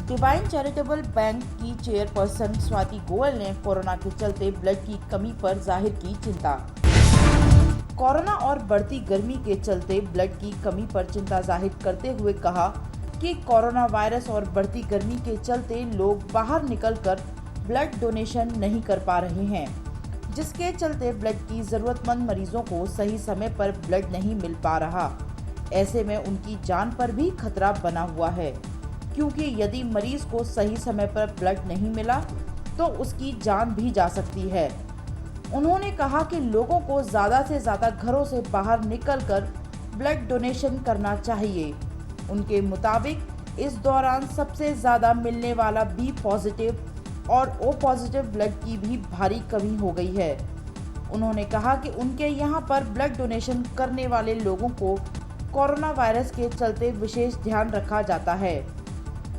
Divine charitable bank की chairperson Swati Goyal ने corona के चलते ब्लड की कमी पर जाहिर की चिंता। कोरोना और बढ़ती गर्मी के चलते ब्लड की कमी पर चिंता जाहिर करते हुए कहा कि कोरोना वायरस और बढ़ती गर्मी के चलते लोग बाहर निकलकर ब्लड डोनेशन नहीं कर पा रहे हैं, जिसके चलते ब्लड की जरूरतमंद मरीजों को सही समय पर ब्लड नहीं मिल पा रहा। ऐसे में उनकी जान पर भी खतरा बना हुआ है, क्योंकि यदि मरीज को सही समय पर ब्लड नहीं मिला तो उसकी जान भी जा सकती है। उन्होंने कहा कि लोगों को ज़्यादा से ज़्यादा घरों से बाहर निकलकर ब्लड डोनेशन करना चाहिए। उनके मुताबिक इस दौरान सबसे ज़्यादा मिलने वाला बी पॉजिटिव और ओ पॉजिटिव ब्लड की भी भारी कमी हो गई है। उन्होंने कहा कि उनके यहाँ पर ब्लड डोनेशन करने वाले लोगों को कोरोना वायरस के चलते विशेष ध्यान रखा जाता है।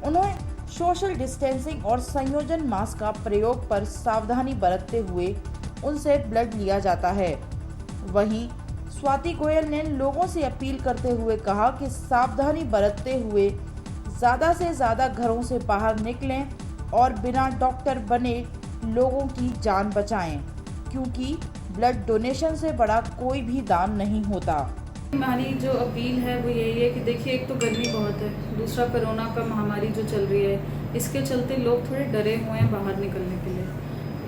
उन्होंने सोशल डिस्टेंसिंग और संयोजन मास्क का प्रयोग पर सावधानी बरतते हुए उनसे ब्लड लिया जाता है। वहीं स्वाति गोयल ने लोगों से अपील करते हुए कहा कि सावधानी बरतते हुए ज़्यादा से ज़्यादा घरों से बाहर निकलें और बिना डॉक्टर बने लोगों की जान बचाएं, क्योंकि ब्लड डोनेशन से बड़ा कोई भी दान नहीं होता। हमारी जो अपील है वो यही है कि देखिए, एक तो गर्मी बहुत है, दूसरा कोरोना का महामारी जो चल रही है, इसके चलते लोग थोड़े डरे हुए हैं बाहर निकलने के लिए।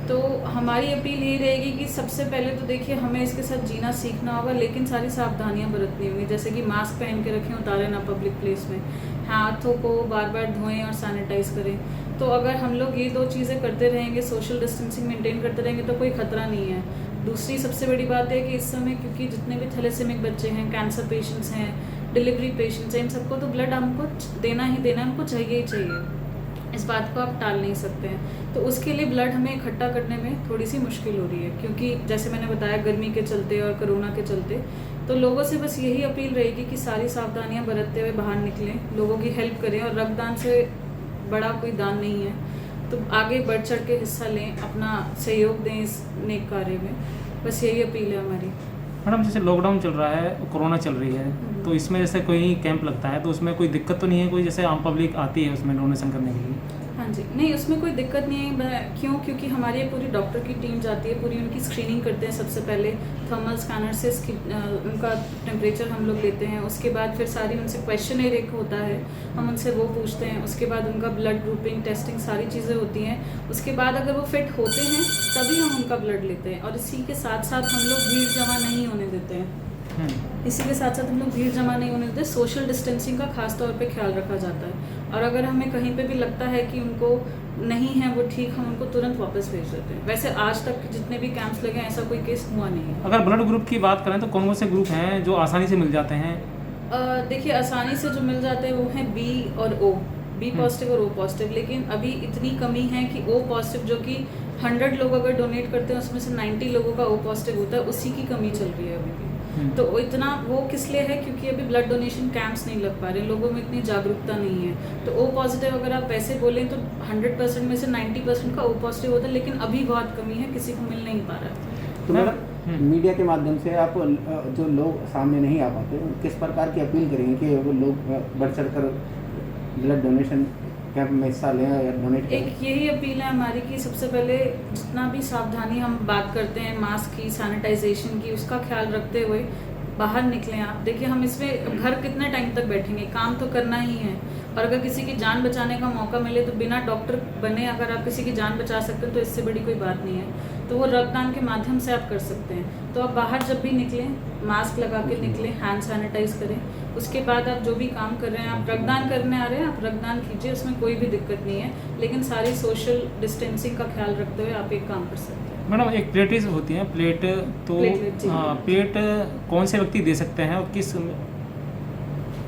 तो हमारी अपील यही रहेगी कि सबसे पहले तो देखिए, हमें इसके साथ जीना सीखना होगा, लेकिन सारी सावधानियां बरतनी होंगी, जैसे कि मास्क पहन के रखें, उतारें ना पब्लिक प्लेस में, हाथों को बार बार धोएं और सैनिटाइज करें। तो अगर हम लोग ये दो चीज़ें करते रहेंगे, सोशल डिस्टेंसिंग मेंटेन करते रहेंगे, तो कोई खतरा नहीं है। दूसरी सबसे बड़ी बात है कि इस समय क्योंकि जितने भी थैलेसेमिक बच्चे हैं, कैंसर पेशेंट्स हैं, डिलीवरी पेशेंट्स हैं, इन सबको तो ब्लड हमको देना ही देना, उनको चाहिए ही चाहिए। इस बात को आप टाल नहीं सकते हैं। तो उसके लिए ब्लड हमें इकट्ठा करने में थोड़ी सी मुश्किल हो रही है, क्योंकि जैसे मैंने बताया, गर्मी के चलते और कोरोना के चलते। तो लोगों से बस यही अपील रहेगी कि सारी सावधानियां बरतते हुए बाहर निकलें, लोगों की हेल्प करें, और रक्तदान से बड़ा कोई दान नहीं है, तो आगे बढ़ चढ़ के हिस्सा लें, अपना सहयोग दें इस नेक कार्य में। बस यही अपील है हमारी। मैडम, जैसे लॉकडाउन चल रहा है, कोरोना चल रही है, तो इसमें जैसे कोई कैंप लगता है तो उसमें कोई दिक्कत तो नहीं है? कोई जैसे आम पब्लिक आती है उसमें डोनेशन करने के लिए? हाँ जी, नहीं, उसमें कोई दिक्कत नहीं है। क्यों? क्योंकि हमारी पूरी डॉक्टर की टीम जाती है, पूरी उनकी स्क्रीनिंग करते हैं। सबसे पहले थर्मल स्कैनर से उनका टेम्परेचर हम लोग लेते हैं, उसके बाद फिर सारी उनसे क्वेश्चनर एक होता है, हम उनसे वो पूछते हैं, उसके बाद उनका ब्लड ग्रुपिंग, टेस्टिंग, सारी चीज़ें होती हैं। उसके बाद अगर वो फिट होते हैं तभी हम उनका ब्लड लेते हैं, और इसी के साथ साथ हम लोग भीड़ जमा नहीं होने देते हैं। इसी के साथ साथ हम लोग भीड़ जमा नहीं होने देते। सोशल डिस्टेंसिंग का खास तौर पे ख्याल रखा जाता है, और अगर हमें कहीं पे भी लगता है कि उनको नहीं है वो ठीक, हम उनको तुरंत वापस भेज देते हैं। वैसे आज तक जितने भी कैंप्स लगे हैं, ऐसा कोई केस हुआ नहीं है। अगर ब्लड ग्रुप की बात करें तो कौन कौन से ग्रुप हैं जो आसानी से मिल जाते हैं? देखिए, आसानी से जो मिल जाते हैं वो हैं बी और ओ, बी पॉजिटिव और ओ पॉजिटिव। लेकिन अभी इतनी कमी है कि ओ पॉजिटिव, जो कि 100 लोग अगर डोनेट करते हैं उसमें से 90 लोगों का ओ पॉजिटिव होता है, उसी की कमी चल रही है अभी भी। तो इतना वो किस लिए है? क्योंकि अभी ब्लड डोनेशन कैंप्स नहीं लग पा रहे, लोगों में इतनी जागरूकता नहीं है। तो ओ पॉजिटिव अगर आप वैसे बोलें तो 100% में से 90% का ओ पॉजिटिव होता है, लेकिन अभी बहुत कमी है, किसी को मिल नहीं पा रहा है। तो मैडम, मीडिया के माध्यम से आप जो लोग सामने नहीं आ पाते, किस प्रकार की अपील करेंगे कि वो लोग बढ़ चढ़ कर ब्लड डोनेशन कैंप में हिस्सा लें या डोनेट करें? एक यही अपील है हमारी कि सबसे पहले जितना भी सावधानी हम बात करते हैं, मास्क की, सैनिटाइजेशन की, उसका ख्याल रखते हुए बाहर निकलें। आप देखिए, हम इसमें घर कितने टाइम तक बैठेंगे, काम तो करना ही है। और अगर किसी की जान बचाने का मौका मिले तो बिना डॉक्टर बने अगर आप किसी की जान बचा सकते हैं तो इससे बड़ी कोई बात नहीं है। तो वो रक्तदान के माध्यम से आप कर सकते हैं। तो आप बाहर जब भी निकलें, मास्क लगा के निकलें, हैंड सैनिटाइज करें। उसके बाद आप जो भी काम कर रहे हैं, आप रक्तदान करने आ रहे हैं, आप रक्तदान कीजिए, उसमें कोई भी दिक्कत नहीं है, लेकिन सारी सोशल डिस्टेंसिंग का ख्याल रखते हुए आप एक काम कर सकते हैं। मैडम, एक प्लेटेज होती है, प्लेट, तो प्लेट कौन से व्यक्ति दे सकते हैं और किस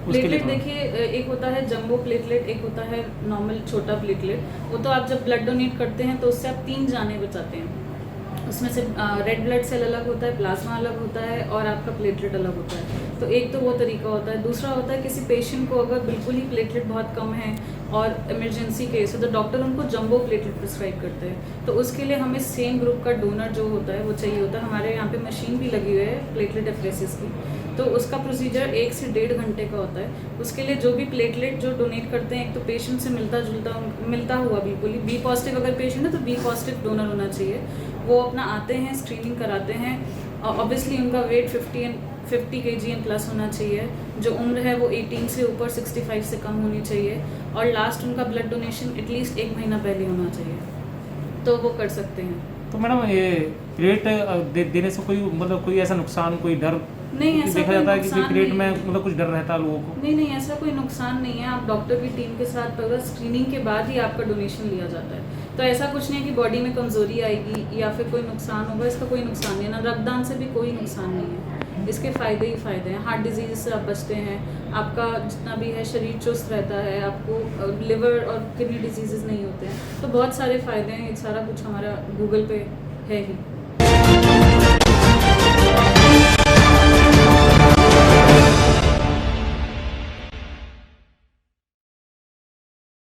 प्लेटलेट? देखिए, एक होता है जंबो प्लेटलेट, एक होता है नॉर्मल छोटा प्लेटलेट। वो तो आप जब ब्लड डोनेट करते हैं तो उससे आप 3 जाने बचाते हैं। उसमें से रेड ब्लड सेल अलग होता है, प्लाज्मा अलग होता है, और आपका प्लेटलेट अलग होता है। तो एक तो वो तरीका होता है। दूसरा होता है किसी पेशेंट को अगर बिल्कुल ही प्लेटलेट बहुत कम है और इमरजेंसी केस है तो डॉक्टर उनको जंबो प्लेटलेट प्रिस्क्राइब करते हैं, तो उसके लिए हमें सेम ग्रुप का डोनर जो होता है वो चाहिए होता है। हमारे यहाँ पे मशीन भी लगी हुई है प्लेटलेट एफरेसिस की, तो उसका प्रोसीजर 1 से 1.5 घंटे का होता है। उसके लिए जो भी प्लेटलेट जो डोनेट करते हैं एक तो पेशेंट से मिलता हुआ बिल्कुल ही बी पॉजिटिव अगर पेशेंट है तो बी पॉजिटिव डोनर होना चाहिए। वो अपना आते हैं, स्क्रीनिंग कराते हैं, ऑब्वियसली उनका वेट 50 kg एंड प्लस होना चाहिए, जो उम्र है वो 18 से ऊपर 65 से कम होनी चाहिए, और लास्ट उनका ब्लड डोनेशन एटलीस्ट 1 महीना पहले होना चाहिए, तो वो कर सकते हैं। तो मैडम ये प्लेट देने से कोई मतलब कोई ऐसा नुकसान, कोई डर नहीं, ऐसा देखा कोई जाता है कि नुकसान प्लेट नहीं में है। मतलब कुछ डर रहता है लोगों को? नहीं, ऐसा कोई नुकसान नहीं है। आप डॉक्टर की टीम के साथ अगर स्क्रीनिंग के बाद ही आपका डोनेशन लिया जाता है, तो ऐसा कुछ नहीं है कि बॉडी में कमज़ोरी आएगी या फिर कोई नुकसान होगा, इसका कोई नुकसान नहीं है ना। रक्तदान से भी कोई नुकसान नहीं है, इसके फ़ायदे ही फ़ायदे हैं। हार्ट डिजीज़ से आप बचते हैं, आपका जितना भी है शरीर चुस्त रहता है, आपको लिवर और किडनी डिजीज़ नहीं होते हैं, तो बहुत सारे फ़ायदे हैं। ये सारा कुछ हमारा गूगल पे है ही।